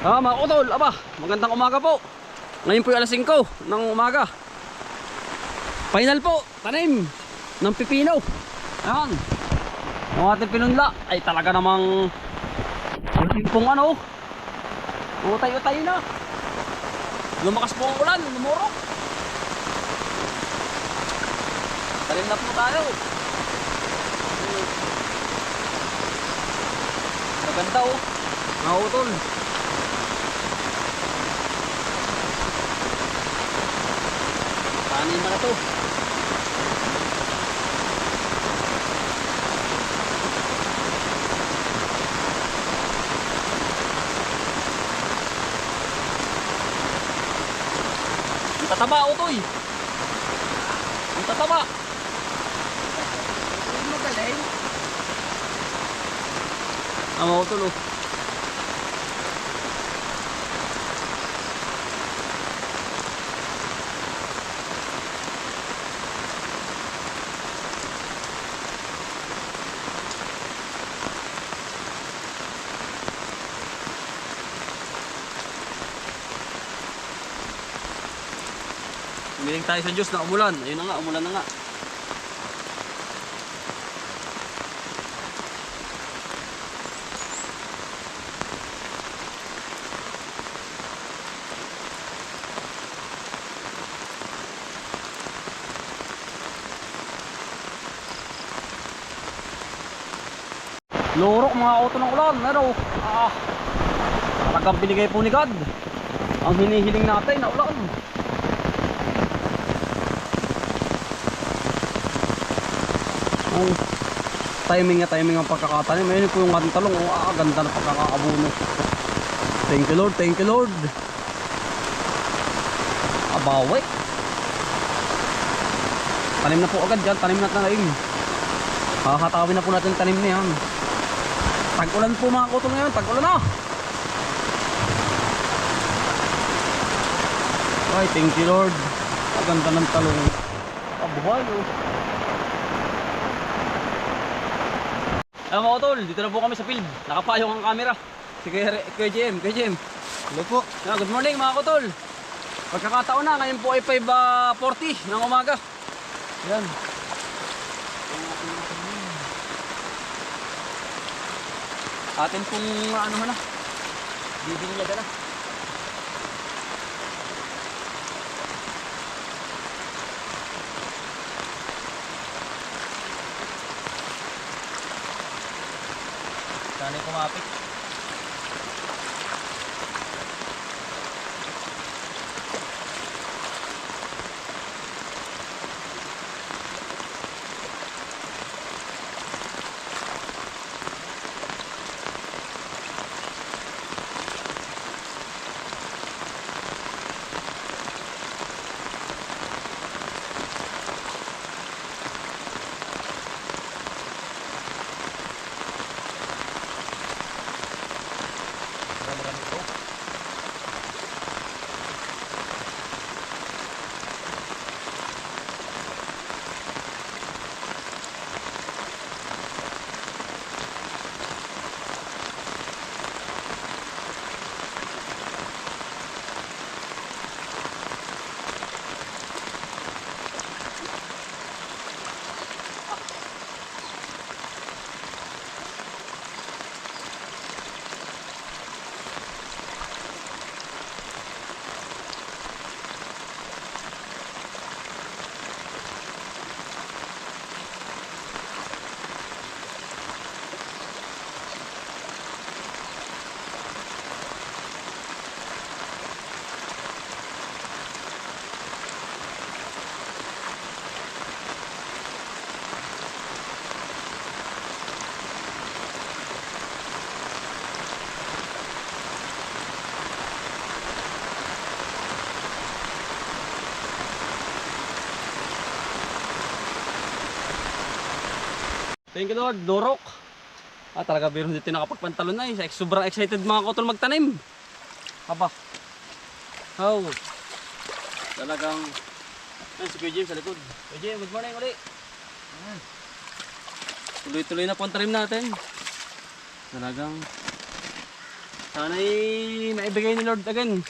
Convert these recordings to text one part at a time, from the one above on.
Mga utol, aba, magandang umaga po. Ngayon po yung alas 5 ng umaga. Final po, tanim ng pipino. Ayan. Ang ating pinunla ay talaga namang pong ano, utay-utay na. Lumakas po ang ulan, lumurok. Tanim na po tayo. Maganda oh, mga utol. Tanim na to. Ang tataba utoy. Ang tataba. Ang magaling. Ang mga utol oh. Humiling tayo sa Diyos na umulan. Ayun na nga, umulan na nga. Lurok mga auto ng ulan. Pero, talagang binigay po ni God ang hinihiling natin na ulan. Oh, timing ang pagkakatanim. Ayun po yung ating talong. Ganda na pagkakaabuno. Thank you Lord, thank you Lord. Abawi. Tanim na po agad dyan, tanim natin na rin. Kakatawin na po natin tanim na yan. Tag-ulan po mga kutol ngayon, tag-ulan na. Ay, thank you Lord. Ganda ng talong. Abuhay oh. Mga utol, dito na po kami sa field. Nakapayong ang camera. Si Kuya JM, Kuya JM. Hello po. Good morning mga utol. Pagkakataon na, ngayon po ay 5:40 ng umaga. Yan. Atin pong ano na, bibinyaga na. Sana'y kumapit. Thank you Lord, durok. Talaga biro dito nakapagpantalon na eh. Sobrang excited mga kutol magtanim. Aba. Oh. Talagang si Kuya James sa likod. Kuya James, good morning ulit. Tuloy-tuloy na po ang tanim natin. Talagang Sana'y maibigay ni Lord again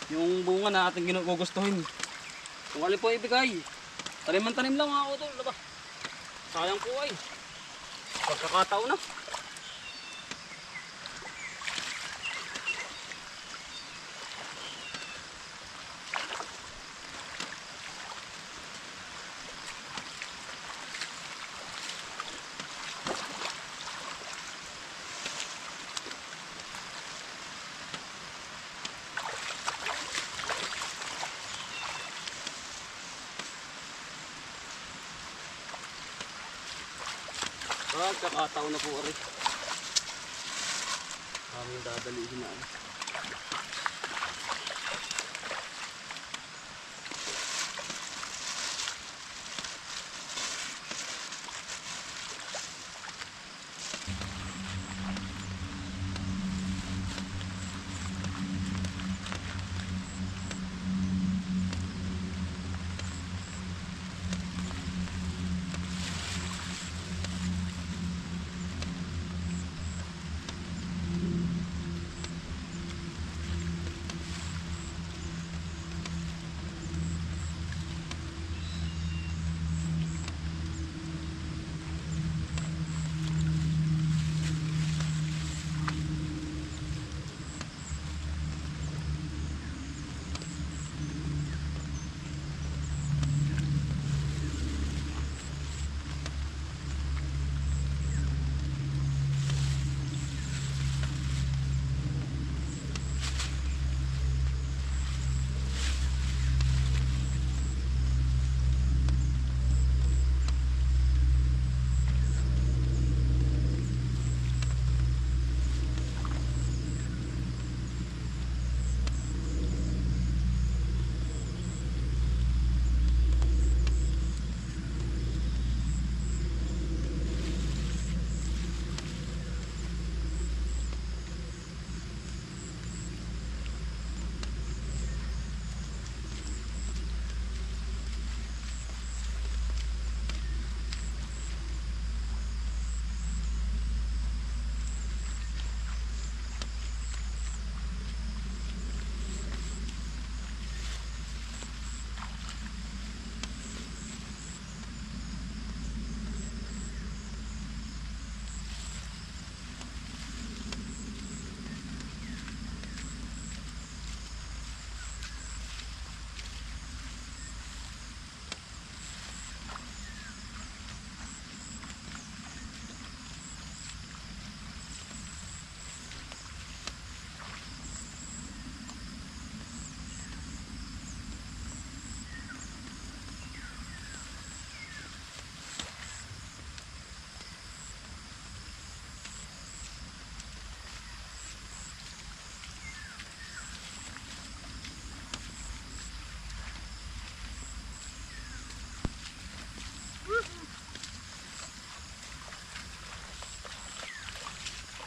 yung bunga na ating gugustuhin. Kung alin po ibigay, tanim lang mga utol, diba? Sayang po ay. Pagkakataon na. Pagkakataon na po rin. Kami dadalihin na.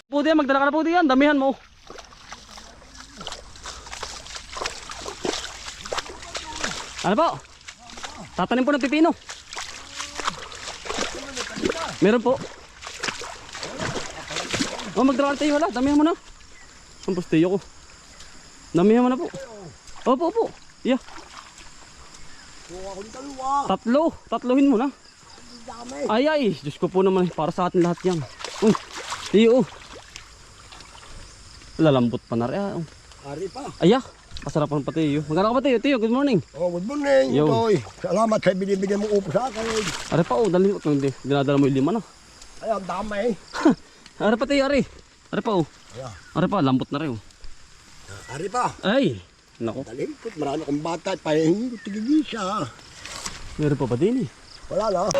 Puti yan, magdala ka na puti yan, damihan mo. Ano po? Tatanim po ng pipino. Meron po. Oh, magdala ka na tayo, wala, damihan mo na. Ang pustiyo ko. Damihan mo na po. Opo, opo. Yeah. Tatluhin mo na. Ay, ay, Diyos ko po naman, para sa atin lahat yan. Uy, tiyo. Lalambot pa na rin. Ari pa. Aya, masarap ang pati iyo. Magkano ka pati iyo? Tiyo, good morning. Oh, good morning. Toy. Salamat sa binibigyan mo upo sa akin. Ari pa, oh, dali mo. Dinadala mo yung 5 na. Ay, ang dami. Ari pa, tiyo, ari. Ari pa, oh. Ari pa, lambot na rin, oh. Ari pa. Ay, nako. Talingkot, marami akong bata at pahingi ko tigigisa. Meron pa ba din eh? Wala na.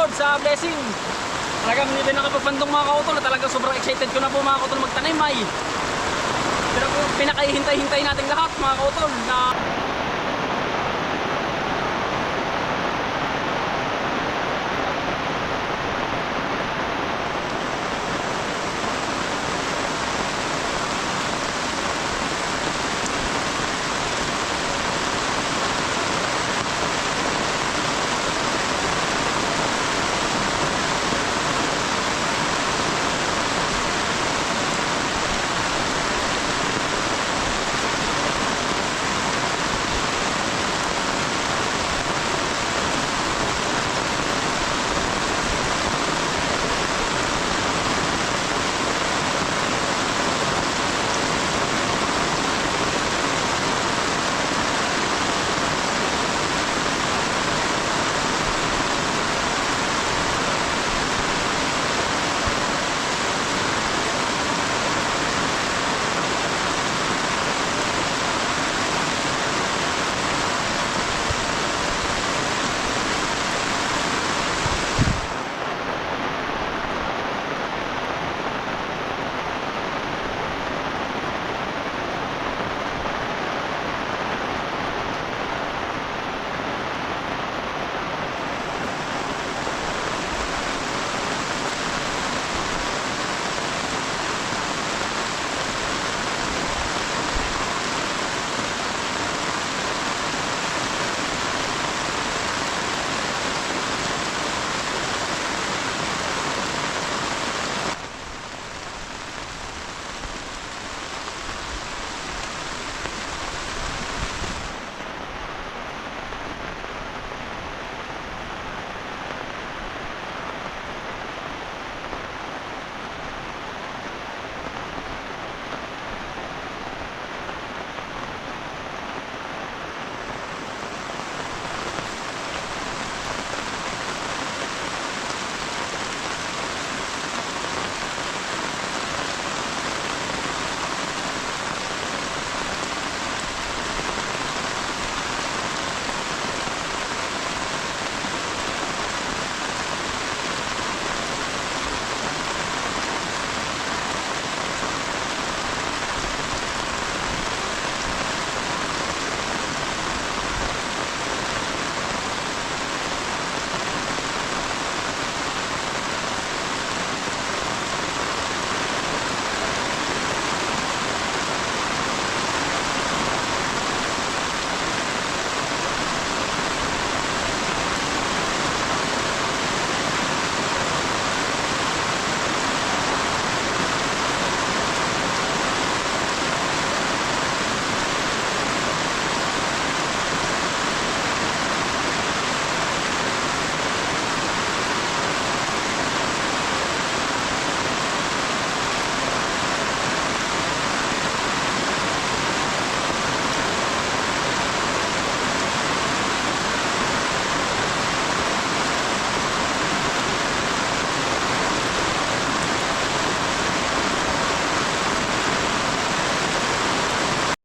Lord sa blessing. Talagang hindi din nakapagpandong mga kautol. Talagang sobrang excited ko na po mga kautol magtanim ay. Pero pinakahihintay-hintay natin lahat mga kautol na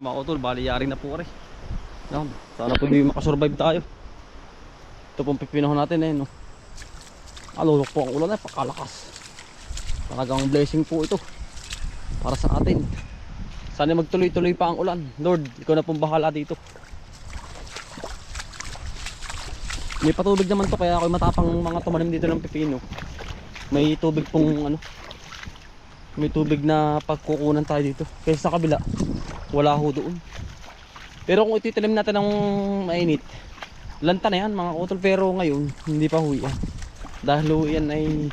mga kautol, bali yari na po rin. Yan, sana po hindi makasurvive tayo. Ito pong pipinahon natin no. Alulok po ang ulan pakalakas. Talagang blessing po ito para sa atin. Sana magtuloy-tuloy pa ang ulan. Lord, ikaw na pong bahala dito. May patubig naman to kaya ako matapang mga tumanim dito ng pipino. May tubig pong may tubig na pagkukunan tayo dito. Kaya sa kabila wala ho doon. Pero kung ititanim natin ng mainit, lanta na yan mga kautol. Pero ngayon hindi pa ho yan. Dahil ho yan ay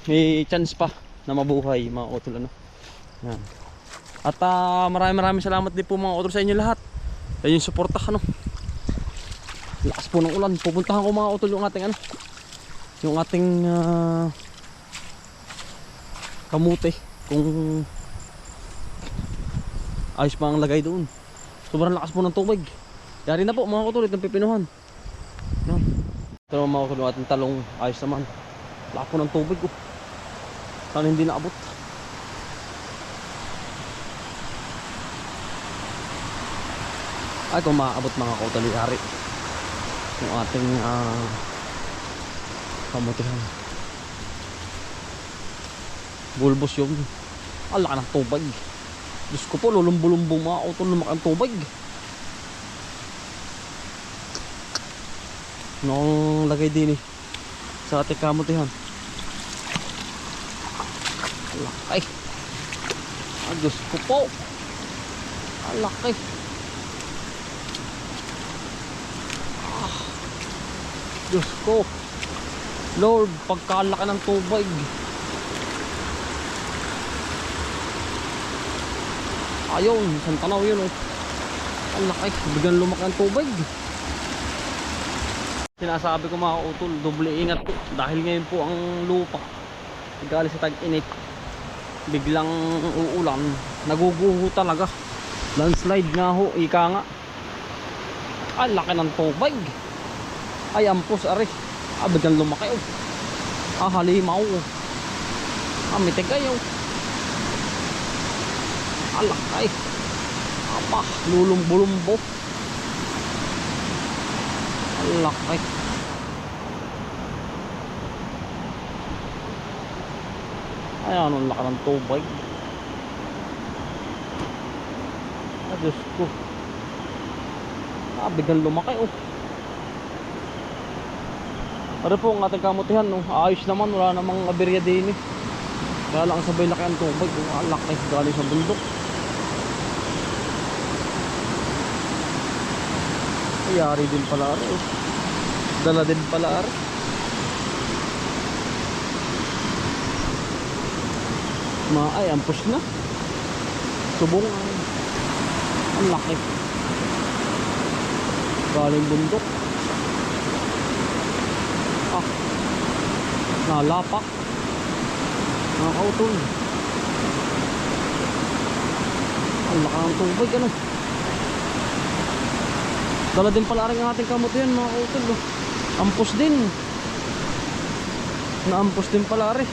may chance pa na mabuhay mga kautol yan. At maraming salamat din po mga kautol sa inyo lahat. Ayun yung suporta lakas po ng ulan. Pupuntahan ko mga kautol yung ating yung ating kamote kung ayos pa ang lagay doon. Sobrang lakas po ng tubig. Yari na po mga kautol itong pipinuhan. Ito naman mga kautol yung ating talong. Ayos naman. Lakas po ng tubig sana hindi naabot. Ay kung maaabot mga kautol yari yung ating Kamutihan. Bulbos yun. Ang laki ng tubig. Diyos ko po, lulumbo-lumbo mga kautol, lumaki ang tubig. Noong lagay din sa ating kamutihan. Ang laki. Ang Diyos ko po. Ang laki. Diyos ko. Lord, pagkalaki ng tubig. Ayun, isang tanaw yun oh. Ang laki, biglang lumaki ang tubig. Sinasabi ko mga kautol, doble ingat po. Dahil ngayon po ang lupa galing sa tag-init, biglang uulan, naguguho talaga. Landslide nga ho, ika nga. Ang laki ng tubig. Ay ampos ari. Biglang lumaki oh. Halimaw oh. Mitig kayo. Alakay. Lulumbo-lumbo. Alakay. Ayan, ang laki ng tubig. Diyos ko. Biglang lumaki oh. Ano po ang ating kamutihan no? Ayos naman, wala namang aberya din eh. Kaya lang sabay laki ang tubig oh. Laki galing sa bundok. Yari din pala rin oh. Dala din pala rin. Ay, ampus na. Subong ang laki. Galing bundok. Nalapak. Nakakautol. Ang laki ng tubig ano. Dala din pala rin ang ating kamutihan mga kautol oh. Ampus din. Naampus din pala rin.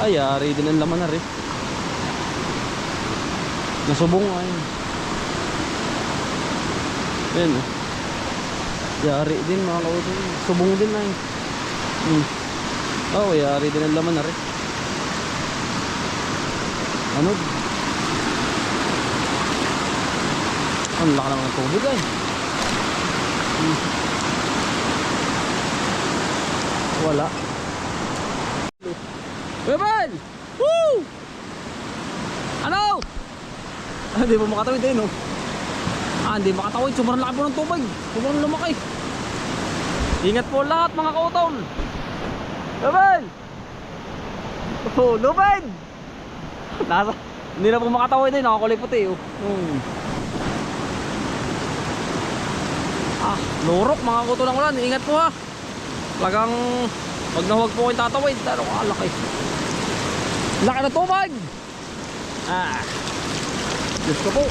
Ay, yari din ang laman na rin. Nasubong ay. Yan oh. Yari din mga kautol. Subong din ay. Oh, yari din ang laman na rin. Ano? Ang laki lang ng tubig ay. Wala. Bebel! Woo! Ano? Hindi mo makatawid din no? Hindi makatawid. Sobrang laki po ng tubig. Sobrang lumaki. Ingat po lahat mga kautol. Bebel! Oh, Luben! Nasa, hindi na po makatawid din. Nakakulay puti oh. Lurok mga kautol ng ulan. Ingat po ha. Talagang wag na huwag po kayong tatawid. Pero laki. Laki na tubig. Diyos ko po.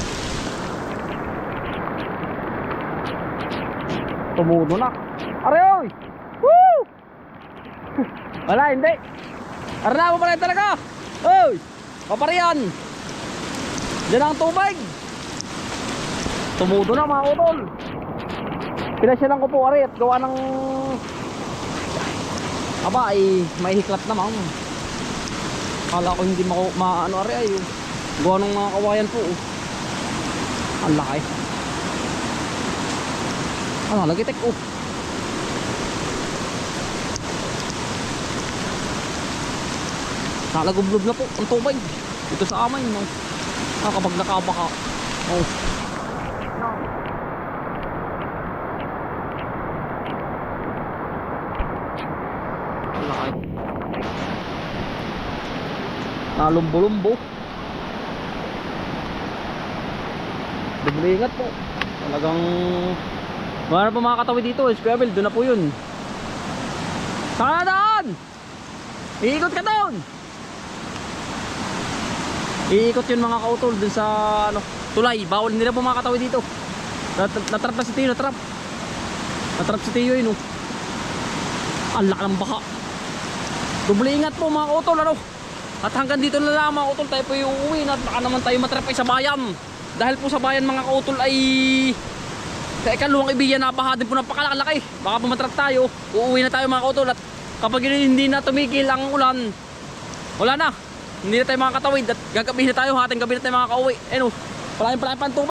Tumudo na. Areoy! Woo! Wala, hindi. Arna mo pala talaga. Oy! Paparian. Diyan ang tubig. Tumudo na mga utol. Pinasyalan ko po ari at gawa ng ay may hiklat naman. Kala ko hindi maano ari ay gawa ng mga kawayan po. Ang laki. Lagitik oh. Nalagublob na po ang tubig ito sa amin no? Kapag nakabaka oh. Nalumbo-lumbo. Ingat po. Talagang wala na po makakatawid dito. Squabble, doon na po yun. Saan na daan? Iikot ka doon. Iikot yun mga kautol dun sa ano, tulay. Bawal nila po makakatawid dito. Natrap na si Tiyo, natrap. Natrap si Tiyo yun. Ang laki ng baka. Doble ingat po mga kautol ano. At hanggang dito na lang mga kautol, tayo po yung uuwi na baka naman tayo matrapay sa bayan. Dahil po sa bayan mga kautol ay sa ikaluwang ibiyan napaha din po napakalaki. Baka po matrap tayo. Uuwi na tayo mga kautol at kapag hindi na tumigil ang ulan, wala na. Hindi na tayo makakatawid at gagabihin na tayo, hating gabi na tayo makakauwi. Ayun, palayan pantubas.